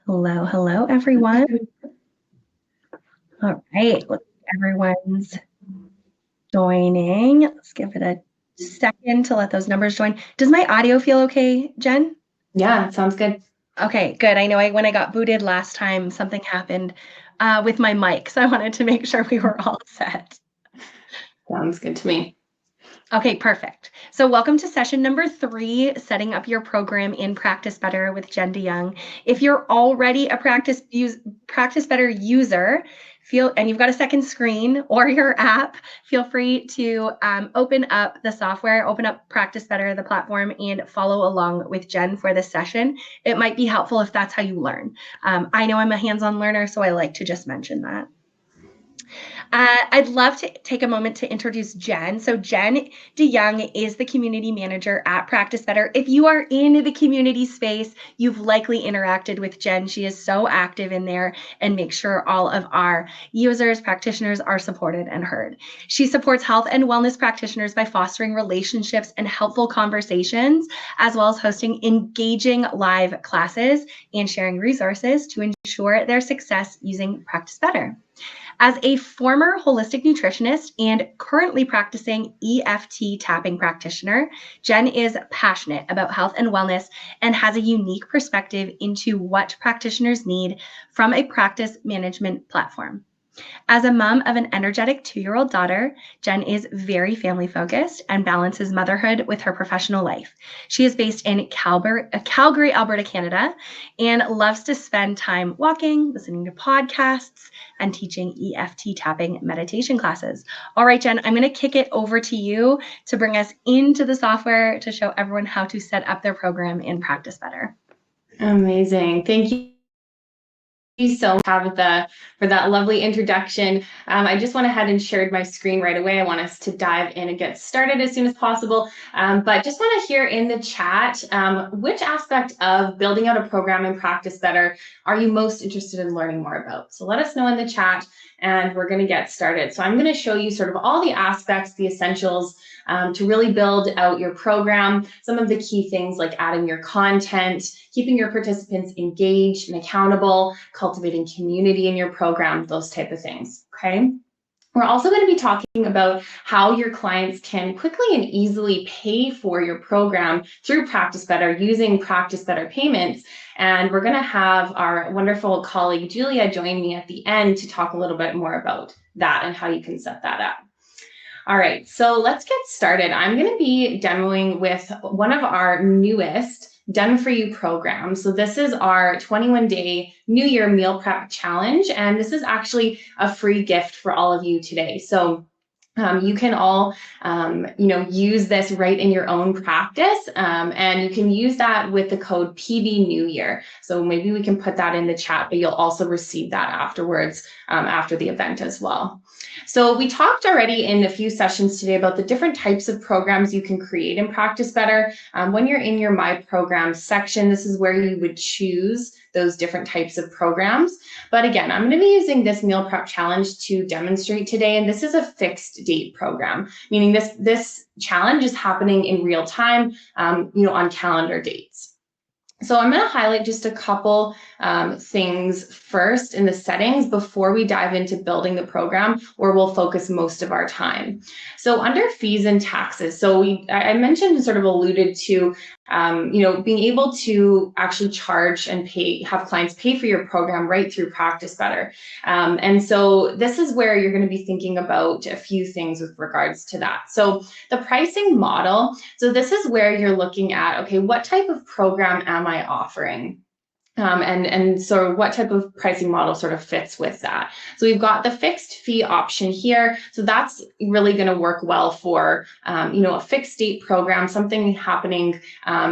Hello, hello, everyone. All right, everyone's joining. Let's give it a second to let those numbers join. Does my audio feel okay, Jen? Yeah, sounds good. Okay, good. I know when I got booted last time, something happened with my mic, so I wanted to make sure we were all set. Sounds good to me. Okay, perfect. So welcome to session number 3, setting up your program in Practice Better with Jen DeYoung. If you're already a Practice Better user, and you've got a second screen or your app, feel free to open up the software, open up Practice Better, the platform, and follow along with Jen for this session. It might be helpful if that's how you learn. I know I'm a hands-on learner, so I like to just mention that. I'd love to take a moment to introduce Jen. So Jen DeYoung is the community manager at Practice Better. If you are in the community space, you've likely interacted with Jen. She is so active in there and makes sure all of our users, practitioners are supported and heard. She supports health and wellness practitioners by fostering relationships and helpful conversations, as well as hosting engaging live classes and sharing resources to ensure their success using Practice Better. As a former holistic nutritionist and currently practicing EFT tapping practitioner, Jen is passionate about health and wellness and has a unique perspective into what practitioners need from a practice management platform. As a mom of an energetic 2-year-old daughter, Jen is very family focused and balances motherhood with her professional life. She is based in Calgary, Alberta, Canada, and loves to spend time walking, listening to podcasts, and teaching EFT tapping meditation classes. All right, Jen, I'm going to kick it over to you to bring us into the software to show everyone how to set up their program in Practice Better. Amazing. Thank you so much for that lovely introduction. I just went ahead and shared my screen right away. I want us to dive in and get started as soon as possible. But just want to hear in the chat, which aspect of building out a program in Practice Better are you most interested in learning more about? So let us know in the chat and we're going to get started. So I'm going to show you sort of all the aspects, the essentials to really build out your program. Some of the key things like adding your content, keeping your participants engaged and accountable, cultivating community in your program, those type of things, okay? We're also going to be talking about how your clients can quickly and easily pay for your program through Practice Better using Practice Better payments. And we're going to have our wonderful colleague Julia join me at the end to talk a little bit more about that and how you can set that up. All right, so let's get started. I'm going to be demoing with one of our newest Done For You programs. So this is our 21-day New Year meal prep challenge, and this is actually a free gift for all of you today. So you can all, use this right in your own practice, and you can use that with the code PB New Year. So maybe we can put that in the chat, but you'll also receive that afterwards, after the event as well. So we talked already in a few sessions today about the different types of programs you can create in Practice Better. When you're in your My Programs section, this is where you would choose those different types of programs. But again, I'm going to be using this meal prep challenge to demonstrate today, and this is a fixed date program, meaning this challenge is happening in real time, on calendar dates. So I'm going to highlight just a couple things first in the settings before we dive into building the program, where we'll focus most of our time. So under fees and taxes, so I mentioned and sort of alluded to being able to actually charge and have clients pay for your program right through Practice Better. And so this is where you're going to be thinking about a few things with regards to that. So the pricing model, so this is where you're looking at, okay, what type of program am I offering? And so what type of pricing model sort of fits with that? So we've got the fixed fee option here. So that's really going to work well for, a fixed date program, something happening,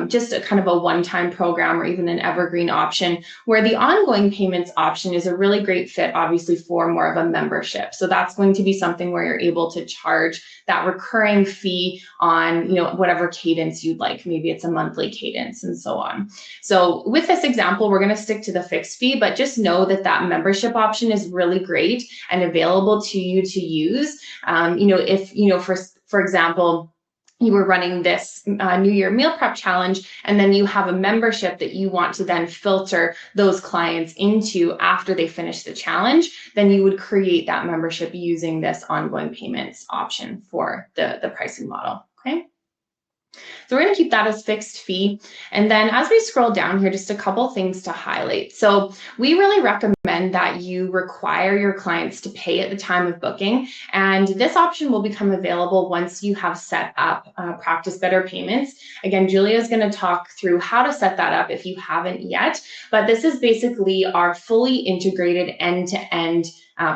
just a kind of a one-time program or even an evergreen option, where the ongoing payments option is a really great fit, obviously, for more of a membership. So that's going to be something where you're able to charge that recurring fee on, whatever cadence you'd like. Maybe it's a monthly cadence and so on. So with this example, we're going to stick to the fixed fee, but just know that that membership option is really great and available to you to use. If, for example, you were running this New Year meal prep challenge, and then you have a membership that you want to then filter those clients into after they finish the challenge, then you would create that membership using this ongoing payments option for the pricing model, okay? So we're going to keep that as fixed fee. And then as we scroll down here, just a couple things to highlight. So we really recommend that you require your clients to pay at the time of booking. And this option will become available once you have set up Practice Better payments. Again, Julia is going to talk through how to set that up if you haven't yet. But this is basically our fully integrated end-to-end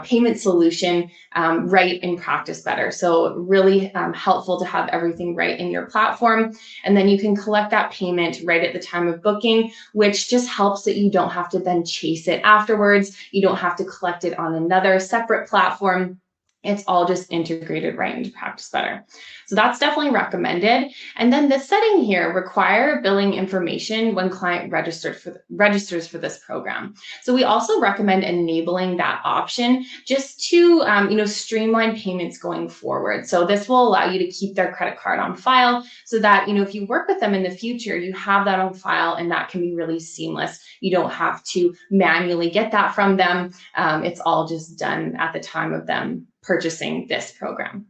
payment solution right in Practice Better. So really helpful to have everything right in your platform. And then you can collect that payment right at the time of booking, which just helps that you don't have to then chase it afterwards. You don't have to collect it on another separate platform. It's all just integrated right into Practice Better. So that's definitely recommended. And then this setting here, require billing information when client registers for this program. So we also recommend enabling that option just to streamline payments going forward. So this will allow you to keep their credit card on file so that if you work with them in the future, you have that on file, and that can be really seamless. You don't have to manually get that from them. It's all just done at the time of them purchasing this program.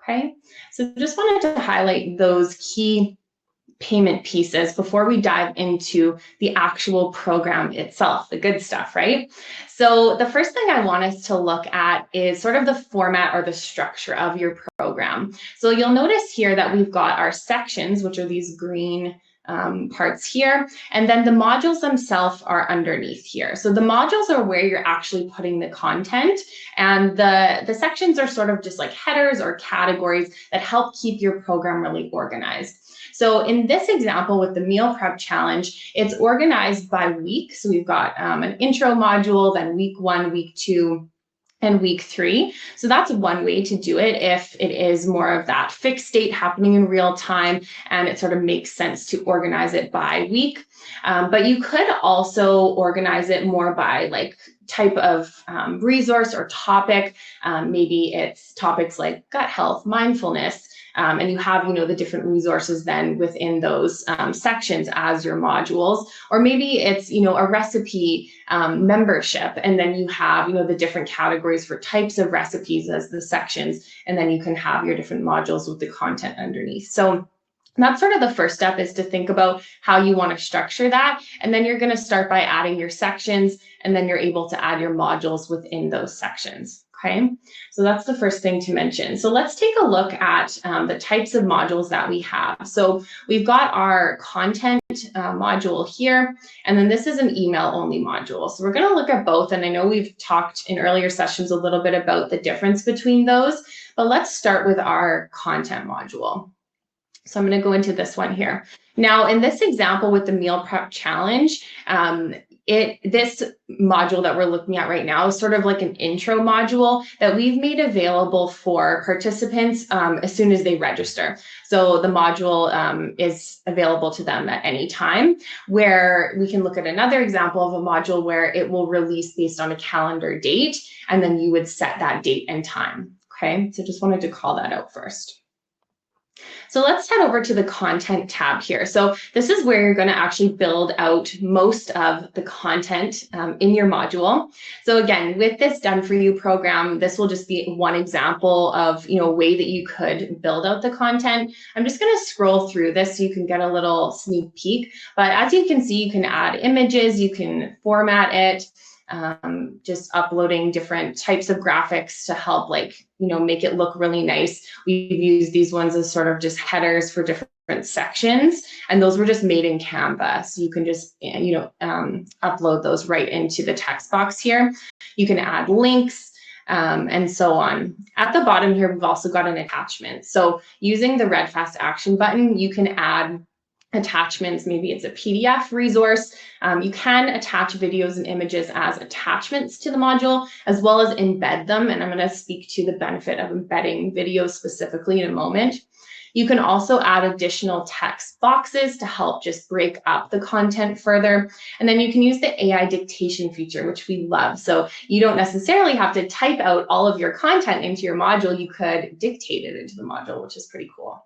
Okay, so just wanted to highlight those key payment pieces before we dive into the actual program itself, the good stuff, right? So the first thing I want us to look at is sort of the format or the structure of your program. So you'll notice here that we've got our sections, which are these green parts here, and then the modules themselves are underneath here. So the modules are where you're actually putting the content, and the sections are sort of just like headers or categories that help keep your program really organized. So in this example with the meal prep challenge, it's organized by week. So we've got an intro module, then week 1, week 2, and week 3. So that's one way to do it if it is more of that fixed state happening in real time and it sort of makes sense to organize it by week. But you could also organize it more by like type of resource or topic. Maybe it's topics like gut health, mindfulness, and you have, the different resources then within those sections as your modules. Or maybe it's, a recipe membership, and then you have, the different categories for types of recipes as the sections, and then you can have your different modules with the content underneath. So that's sort of the first step, is to think about how you want to structure that. And then you're going to start by adding your sections, and then you're able to add your modules within those sections. Okay, so that's the first thing to mention. So let's take a look at the types of modules that we have. So we've got our content module here, and then this is an email only module. So we're going to look at both. And I know we've talked in earlier sessions a little bit about the difference between those, but let's start with our content module. So I'm going to go into this one here. Now, in this example with the meal prep challenge, this module that we're looking at right now is sort of like an intro module that we've made available for participants as soon as they register. So the module is available to them at any time, where we can look at another example of a module where it will release based on a calendar date, and then you would set that date and time. Okay, so just wanted to call that out first. So let's head over to the content tab here. So this is where you're going to actually build out most of the content in your module. So again, with this Done For You program, this will just be one example of a way that you could build out the content. I'm just going to scroll through this so you can get a little sneak peek. But as you can see, you can add images, you can format it. Just uploading different types of graphics to help make it look really nice. We've used these ones as sort of just headers for different sections, and those were just made in Canva. So you can just, upload those right into the text box here. You can add links, and so on. At the bottom here, we've also got an attachment. So using the red fast action button, you can add attachments. Maybe it's a PDF resource. You can attach videos and images as attachments to the module, as well as embed them. And I'm going to speak to the benefit of embedding videos specifically in a moment. You can also add additional text boxes to help just break up the content further. And then you can use the AI dictation feature, which we love. So you don't necessarily have to type out all of your content into your module. You could dictate it into the module, which is pretty cool.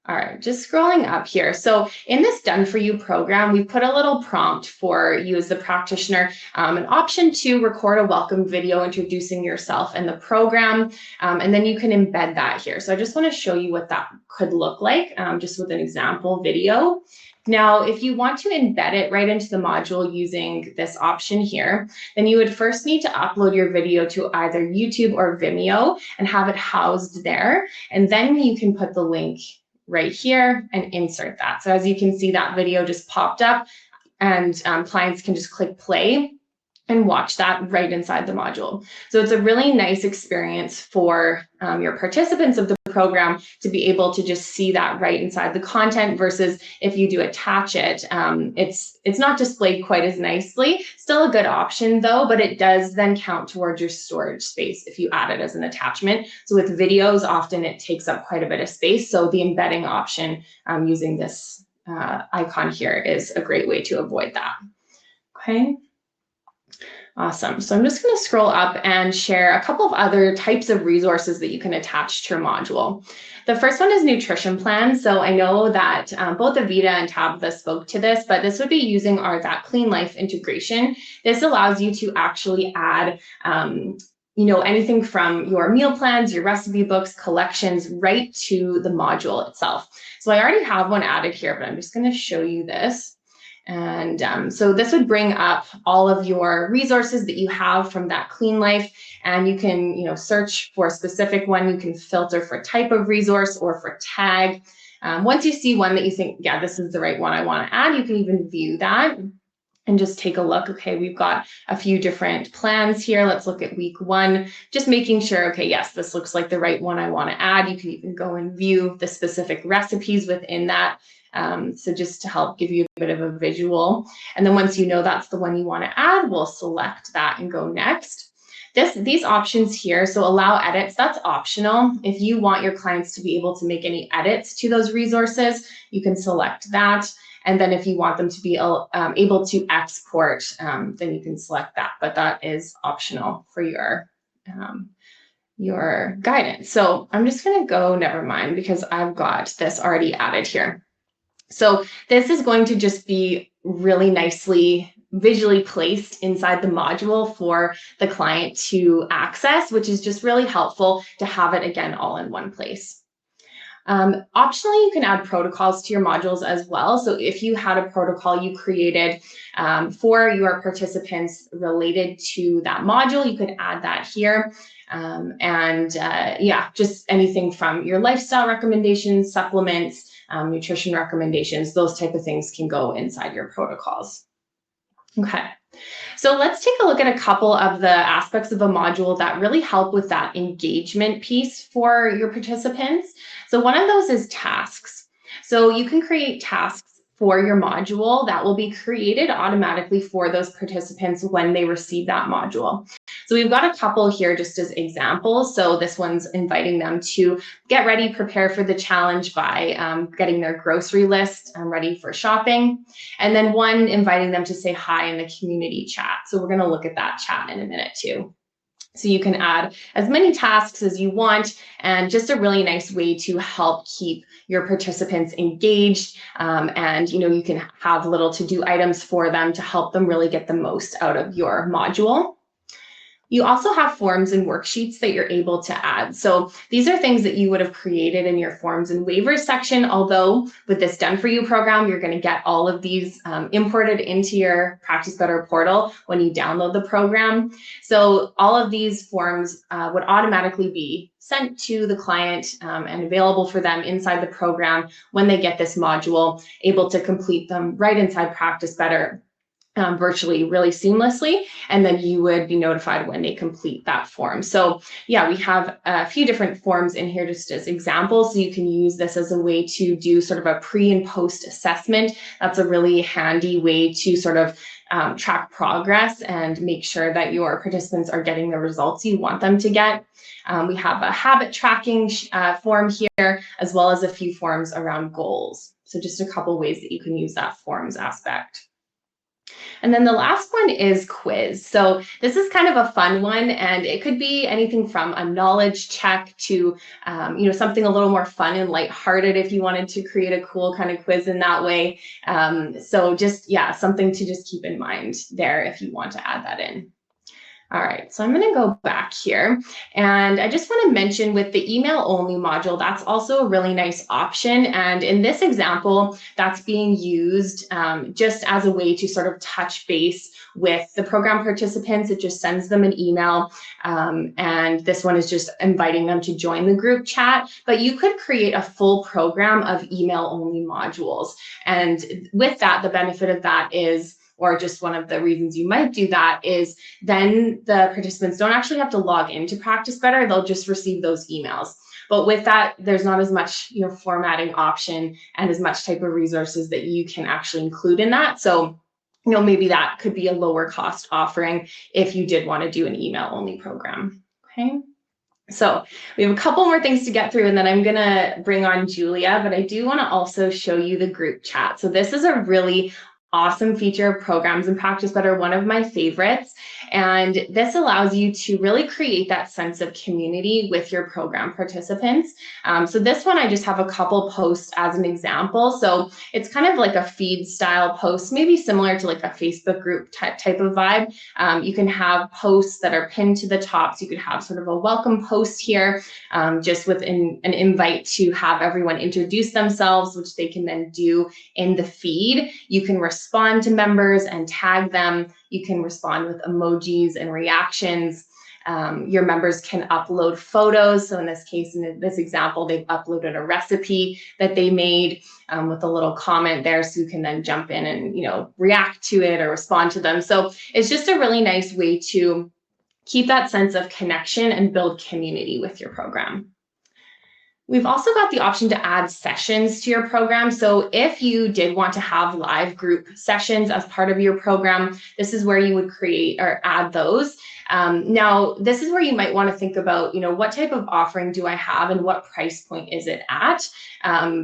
All right, just scrolling up here. So in this Done For You program, we put a little prompt for you as the practitioner, an option to record a welcome video introducing yourself and the program, and then you can embed that here. So I just want to show you what that could look like, just with an example video. Now, if you want to embed it right into the module using this option here, then you would first need to upload your video to either YouTube or Vimeo and have it housed there. And then you can put the link right here and insert that. So as you can see, that video just popped up, and clients can just click play and watch that right inside the module. So it's a really nice experience for your participants of the program to be able to just see that right inside the content, versus if you do attach it, it's not displayed quite as nicely. Still a good option though, but it does then count towards your storage space if you add it as an attachment. So with videos, often it takes up quite a bit of space. So the embedding option using this icon here is a great way to avoid that. Okay. Awesome. So I'm just going to scroll up and share a couple of other types of resources that you can attach to your module. The first one is nutrition plans. So I know that both Avita and Tabitha spoke to this, but this would be using that Clean Life integration. This allows you to actually add anything from your meal plans, your recipe books, collections, right to the module itself. So I already have one added here, but I'm just going to show you this. And so this would bring up all of your resources that you have from that Clean Life, and you can, search for a specific one. You can filter for type of resource or for tag. Once you see one that you think, yeah, this is the right one I want to add, you can even view that and just take a look. Okay, we've got a few different plans here. Let's look at week 1, just making sure, okay, yes, this looks like the right one I want to add. You can even go and view the specific recipes within that. So just to help give you a bit of a visual. And then once you know that's the one you want to add, we'll select that and go next. These options here, so allow edits, that's optional. If you want your clients to be able to make any edits to those resources, you can select that. And then if you want them to be able to export, then you can select that, but that is optional for your guidance. So I'm just going to go, never mind, because I've got this already added here. So this is going to just be really nicely visually placed inside the module for the client to access, which is just really helpful to have it again all in one place. Optionally, you can add protocols to your modules as well. So if you had a protocol you created for your participants related to that module, you could add that here. Just anything from your lifestyle recommendations, supplements, nutrition recommendations, those type of things can go inside your protocols. Okay, so let's take a look at a couple of the aspects of a module that really help with that engagement piece for your participants. So one of those is tasks. So you can create tasks for your module that will be created automatically for those participants when they receive that module. So we've got a couple here just as examples. So this one's inviting them to get ready, prepare for the challenge by getting their grocery list ready for shopping. And then one inviting them to say hi in the community chat. So we're going to look at that chat in a minute too. So you can add as many tasks as you want, and just a really nice way to help keep your participants engaged. You can have little to-do items for them to help them really get the most out of your module. You also have forms and worksheets that you're able to add. So these are things that you would have created in your forms and waivers section, although with this Done For You program, you're going to get all of these imported into your Practice Better portal when you download the program. So all of these forms would automatically be sent to the client and available for them inside the program when they get this module, able to complete them right inside Practice Better. Virtually really seamlessly, and then you would be notified when they complete that form. So yeah, we have a few different forms in here just as examples, so you can use this as a way to do sort of a pre and post assessment. That's a really handy way to sort of track progress and make sure that your participants are getting the results you want them to get. We have a habit tracking form here, as well as a few forms around goals. So just a couple ways that you can use that forms aspect. And then the last one is quiz. So this is kind of a fun one, and it could be anything from a knowledge check to, something a little more fun and lighthearted if you wanted to create a cool kind of quiz in that way. So just, something to just keep in mind there if you want to add that in. All right, so I'm going to go back here, and I just want to mention with the email only module, that's also a really nice option. And in this example, that's being used just as a way to sort of touch base with the program participants. It just sends them an email, and this one is just inviting them to join the group chat. But you could create a full program of email only modules. And with that, the benefit of that is, or just one of the reasons you might do that, is then the participants don't actually have to log into Practice Better. They'll just receive those emails. But with that, there's not as much formatting option and as much type of resources that you can actually include in that. So maybe that could be a lower cost offering if you did want to do an email only program. Okay. So we have a couple more things to get through, and then I'm going to bring on Julia, but I do want to also show you the group chat. So this is a really awesome feature of Programs in Practice Better, one of my favorites. And this allows you to really create that sense of community with your program participants. So this one, I just have a couple posts as an example. So it's kind of like a feed style post, maybe similar to like a Facebook group type of vibe. You can have posts that are pinned to the top. So you could have sort of a welcome post here, just with an invite to have everyone introduce themselves, which they can then do in the feed. You can respond to members and tag them. You can respond with emojis and reactions. Your members can upload photos. So in this case, in this example, they've uploaded a recipe that they made with a little comment there. So you can then jump in and, react to it or respond to them. So it's just a really nice way to keep that sense of connection and build community with your program. We've also got the option to add sessions to your program. So if you did want to have live group sessions as part of your program, this is where you would create or add those. Now, this is where you might want to think about, what type of offering do I have and what price point is it at?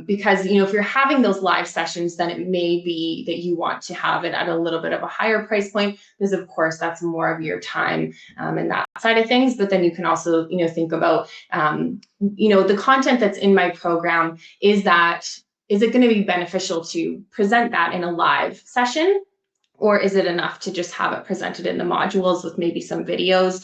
Because, if you're having those live sessions, then it may be that you want to have it at a little bit of a higher price point, because of course that's more of your time and that side of things. But then you can also, think about, the content that's in my program, is it going to be beneficial to present that in a live session? Or is it enough to just have it presented in the modules with maybe some videos?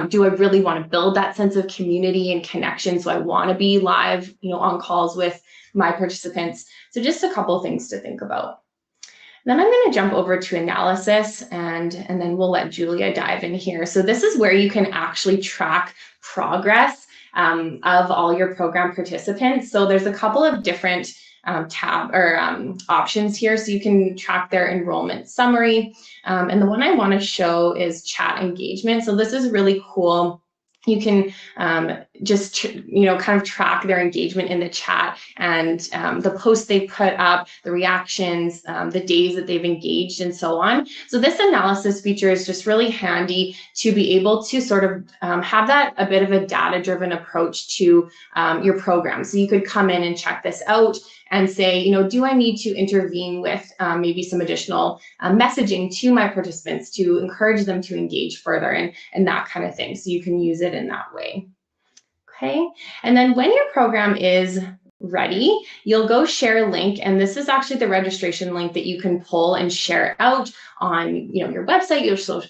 Do I really want to build that sense of community and connection? So I want to be live, on calls with my participants. So just a couple of things to think about. Then I'm going to jump over to analysis, and then we'll let Julia dive in here. So this is where you can actually track progress of all your program participants. So there's a couple of different options here. So you can track their enrollment summary. And the one I want to show is chat engagement. So this is really cool. You can just, kind of track their engagement in the chat and the posts they put up, the reactions, the days that they've engaged, and so on. So this analysis feature is just really handy to be able to sort of have that a bit of a data-driven approach to your program. So you could come in and check this out and say, do I need to intervene with maybe some additional messaging to my participants to encourage them to engage further and that kind of thing. So you can use it in that way. Okay, and then when your program is ready, you'll go share a link, and this is actually the registration link that you can pull and share out on your website,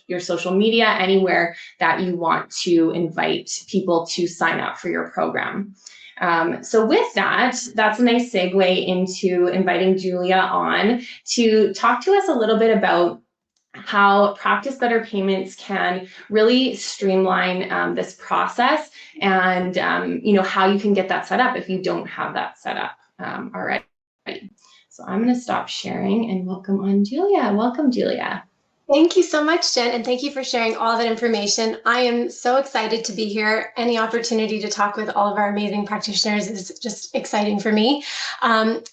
your social media, anywhere that you want to invite people to sign up for your program. So with that, that's a nice segue into inviting Julia on to talk to us a little bit about how Practice Better Payments can really streamline this process, and how you can get that set up if you don't have that set up already. So I'm going to stop sharing and welcome on Julia. Welcome, Julia. Thank you so much, Jen, and thank you for sharing all that information. I am so excited to be here. Any opportunity to talk with all of our amazing practitioners is just exciting for me.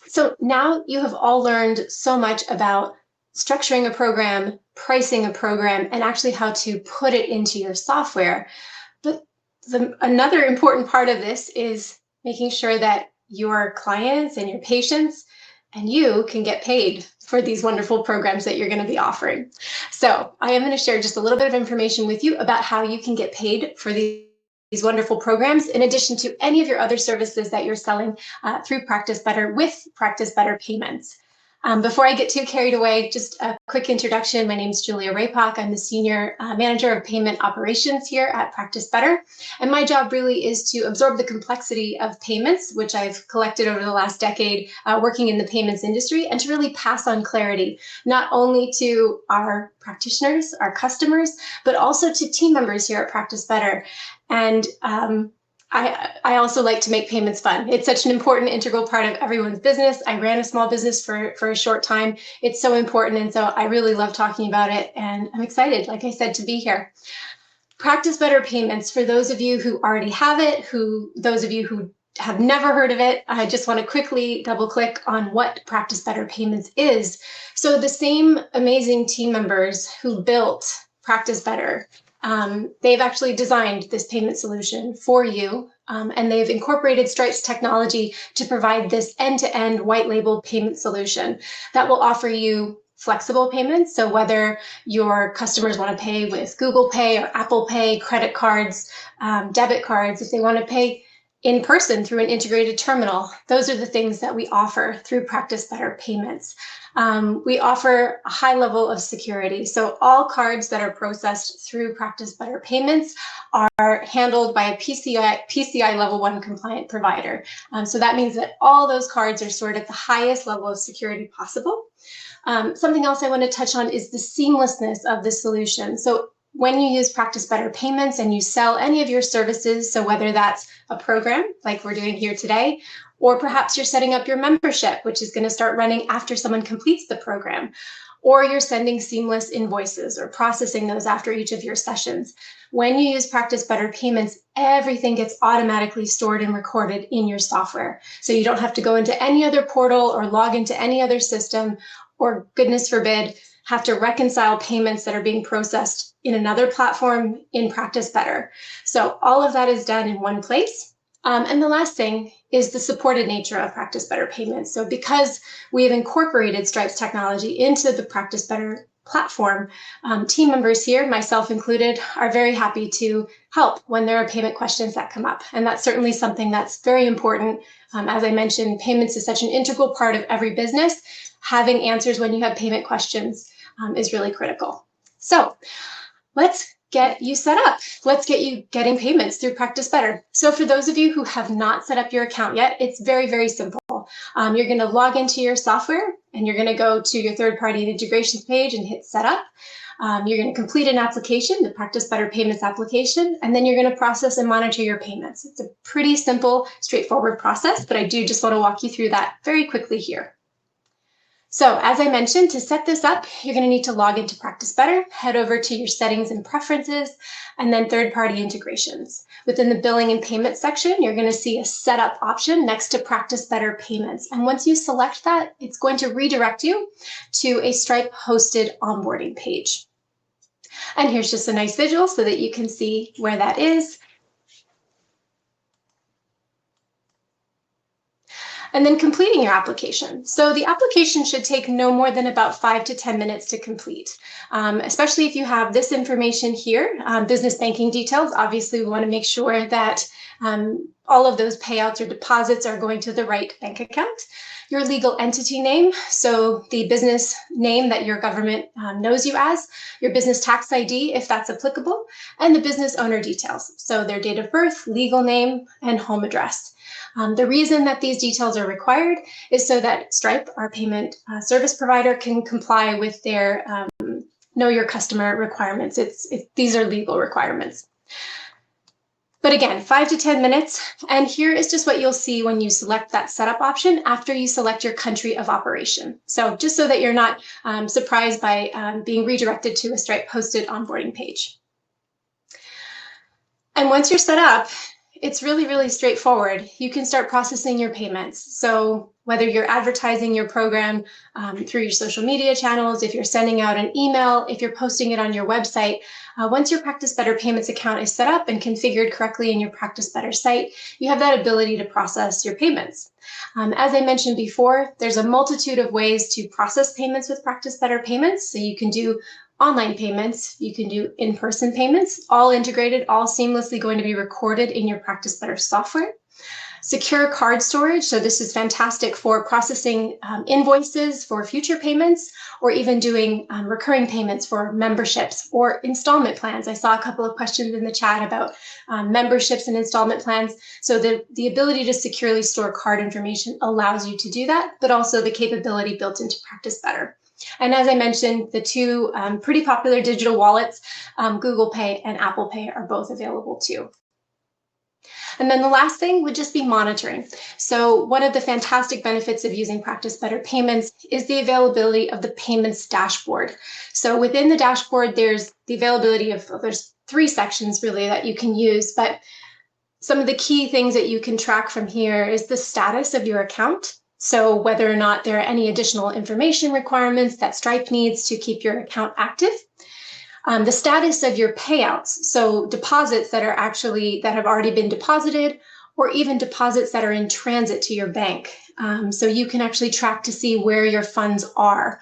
So now you have all learned so much about structuring a program, pricing a program, and actually how to put it into your software. But another important part of this is making sure that your clients and your patients and you can get paid for these wonderful programs that you're going to be offering. So I am going to share just a little bit of information with you about how you can get paid for these wonderful programs, in addition to any of your other services that you're selling through Practice Better with Practice Better payments. Before I get too carried away, just a quick introduction. My name is Julia Raypock. I'm the Senior Manager of Payment Operations here at Practice Better. And my job really is to absorb the complexity of payments, which I've collected over the last decade working in the payments industry, and to really pass on clarity, not only to our practitioners, our customers, but also to team members here at Practice Better. And I also like to make payments fun. It's such an important, integral part of everyone's business. I ran a small business for a short time. It's so important. And so I really love talking about it. And I'm excited, like I said, to be here. Practice Better Payments, for those of you who already have it, those of you who have never heard of it, I just want to quickly double click on what Practice Better Payments is. So the same amazing team members who built Practice Better, they've actually designed this payment solution for you, and they've incorporated Stripe's technology to provide this end-to-end white label payment solution that will offer you flexible payments. So whether your customers want to pay with Google Pay or Apple Pay, credit cards, debit cards, if they want to pay in person through an integrated terminal, those are the things that we offer through Practice Better Payments. We offer a high level of security. So all cards that are processed through Practice Better Payments are handled by a PCI Level 1 compliant provider. So that means that all those cards are stored at the highest level of security possible. Something else I want to touch on is the seamlessness of the solution. So when you use Practice Better Payments and you sell any of your services, so whether that's a program like we're doing here today, or perhaps you're setting up your membership, which is going to start running after someone completes the program, or you're sending seamless invoices or processing those after each of your sessions. When you use Practice Better Payments, everything gets automatically stored and recorded in your software. So you don't have to go into any other portal or log into any other system, or goodness forbid, have to reconcile payments that are being processed in another platform in Practice Better. So all of that is done in one place. And the last thing is the supported nature of Practice Better Payments. So because we have incorporated Stripe's technology into the Practice Better platform, team members here, myself included, are very happy to help when there are payment questions that come up. And that's certainly something that's very important. As I mentioned, payments is such an integral part of every business. Having answers when you have payment questions is really critical. So let's get you set up. Let's get you getting payments through Practice Better. So for those of you who have not set up your account yet, it's very, very simple. You're going to log into your software and you're going to go to your third-party integrations page and hit Setup. You're going to complete an application, the Practice Better Payments application, and then you're going to process and monitor your payments. It's a pretty simple, straightforward process, but I do just want to walk you through that very quickly here. So as I mentioned, to set this up, you're going to need to log into Practice Better, head over to your settings and preferences, and then third-party integrations. Within the billing and payment section, you're going to see a setup option next to Practice Better Payments. And once you select that, it's going to redirect you to a Stripe hosted onboarding page. And here's just a nice visual so that you can see where that is. And then completing your application. So the application should take no more than about 5 to 10 minutes to complete, especially if you have this information here, business banking details. Obviously, we want to make sure that all of those payouts or deposits are going to the right bank account. Your legal entity name, so the business name that your government knows you as, your business tax ID, if that's applicable, and the business owner details, so their date of birth, legal name, and home address. The reason that these details are required is so that Stripe, our payment service provider, can comply with their know your customer requirements. These are legal requirements. But again, 5 to 10 minutes. And here is just what you'll see when you select that setup option after you select your country of operation. So just so that you're not surprised by being redirected to a Stripe hosted onboarding page. And once you're set up, it's really, really straightforward. You can start processing your payments. So whether you're advertising your program through your social media channels, if you're sending out an email, if you're posting it on your website, once your Practice Better Payments account is set up and configured correctly in your Practice Better site, you have that ability to process your payments. As I mentioned before, there's a multitude of ways to process payments with Practice Better Payments. So you can do online payments, you can do in-person payments, all integrated, all seamlessly going to be recorded in your Practice Better software. Secure card storage, so this is fantastic for processing invoices for future payments, or even doing recurring payments for memberships or installment plans. I saw a couple of questions in the chat about memberships and installment plans. So the ability to securely store card information allows you to do that, but also the capability built into Practice Better. And as I mentioned, the two pretty popular digital wallets, Google Pay and Apple Pay, are both available too. And then the last thing would just be monitoring. So one of the fantastic benefits of using Practice Better Payments is the availability of the payments dashboard. So within the dashboard, there's the availability of, there's 3 sections really that you can use, but some of the key things that you can track from here is the status of your account. So whether or not there are any additional information requirements that Stripe needs to keep your account active. The status of your payouts, so deposits that have already been deposited, or even deposits that are in transit to your bank. So you can actually track to see where your funds are.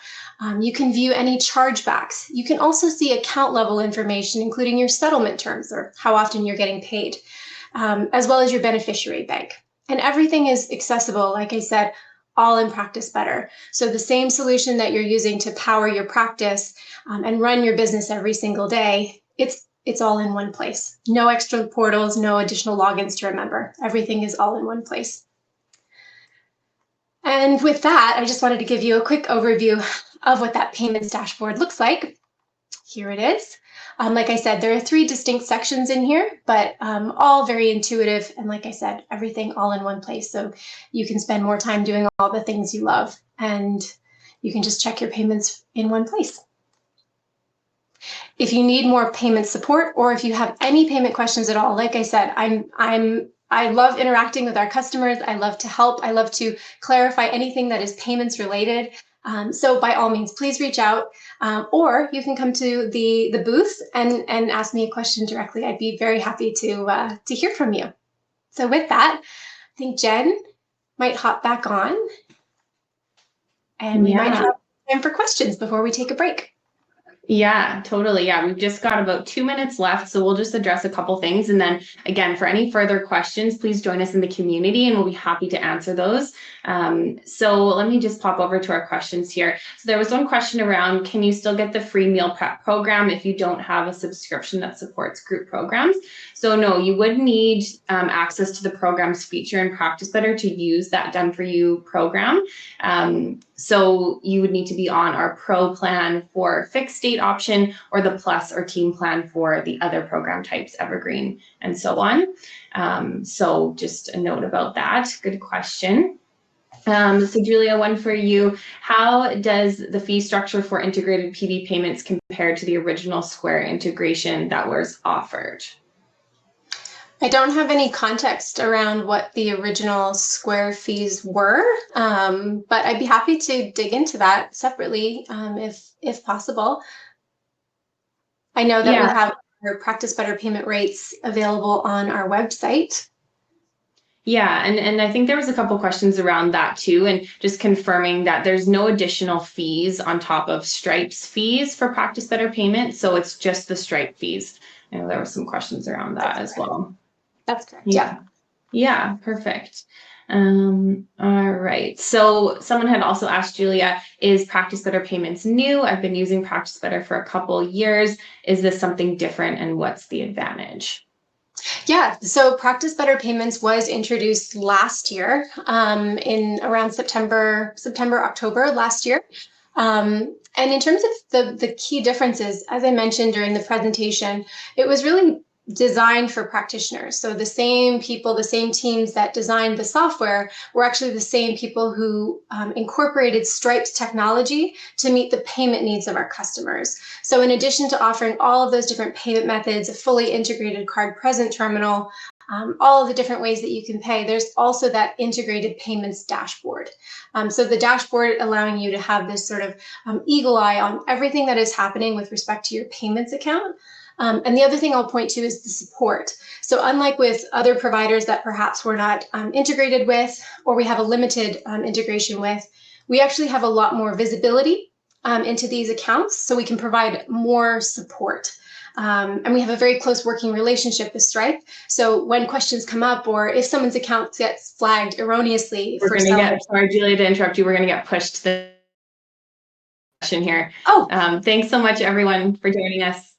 You can view any chargebacks. You can also see account level information, including your settlement terms or how often you're getting paid, as well as your beneficiary bank. And everything is accessible, like I said, all in Practice Better. So the same solution that you're using to power your practice and run your business every single day, it's all in one place. No extra portals, no additional logins to remember. Everything is all in one place. And with that, I just wanted to give you a quick overview of what that payments dashboard looks like. Here it is. Like I said, there are 3 distinct sections in here, but all very intuitive. And like I said, everything all in one place. So you can spend more time doing all the things you love, and you can just check your payments in one place. If you need more payment support, or if you have any payment questions at all, like I said, I love interacting with our customers. I love to help. I love to clarify anything that is payments related. So by all means, please reach out, or you can come to the booth and ask me a question directly. I'd be very happy to hear from you. So with that, I think Jen might hop back on, and we might have time for questions before we take a break. Yeah, totally. Yeah, we've just got about 2 minutes left, so we'll just address a couple things. And then again, for any further questions, please join us in the community and we'll be happy to answer those. So let me just pop over to our questions here. So there was one question around, can you still get the free meal prep program if you don't have a subscription that supports group programs? So no, you would need access to the program's feature in Practice Better to use that Done For You program. So you would need to be on our Pro plan for fixed date option, or the Plus or Team plan for the other program types, Evergreen and so on. So just a note about that. Good question. So Julia, one for you. How does the fee structure for integrated PD payments compare to the original Square integration that was offered? I don't have any context around what the original Square fees were, but I'd be happy to dig into that separately if possible. I know that we have our Practice Better payment rates available on our website. Yeah, and I think there was a couple questions around that too, and just confirming that there's no additional fees on top of Stripe's fees for Practice Better payment, so it's just the Stripe fees. I know there were some questions around that as well. That's correct. Yeah, perfect. All right. So someone had also asked Julia, is Practice Better Payments new? I've been using Practice Better for a couple years. Is this something different, and what's the advantage? Yeah, so Practice Better Payments was introduced last year, in around September, October last year. And in terms of the key differences, as I mentioned during the presentation, it was really designed for practitioners. So the same people, the same teams that designed the software were actually the same people who incorporated Stripe's technology to meet the payment needs of our customers. So in addition to offering all of those different payment methods, a fully integrated card present terminal, all of the different ways that you can pay. There's also that integrated payments dashboard. So the dashboard allowing you to have this sort of eagle eye on everything that is happening with respect to your payments account. And the other thing I'll point to is the support. So unlike with other providers that perhaps we're not integrated with, or we have a limited integration with, we actually have a lot more visibility into these accounts, so we can provide more support. And we have a very close working relationship with Stripe. So when questions come up, or if someone's account gets flagged erroneously, sorry, Julia, to interrupt you. We're going to get pushed to the session here. Oh, thanks so much, everyone, for joining us.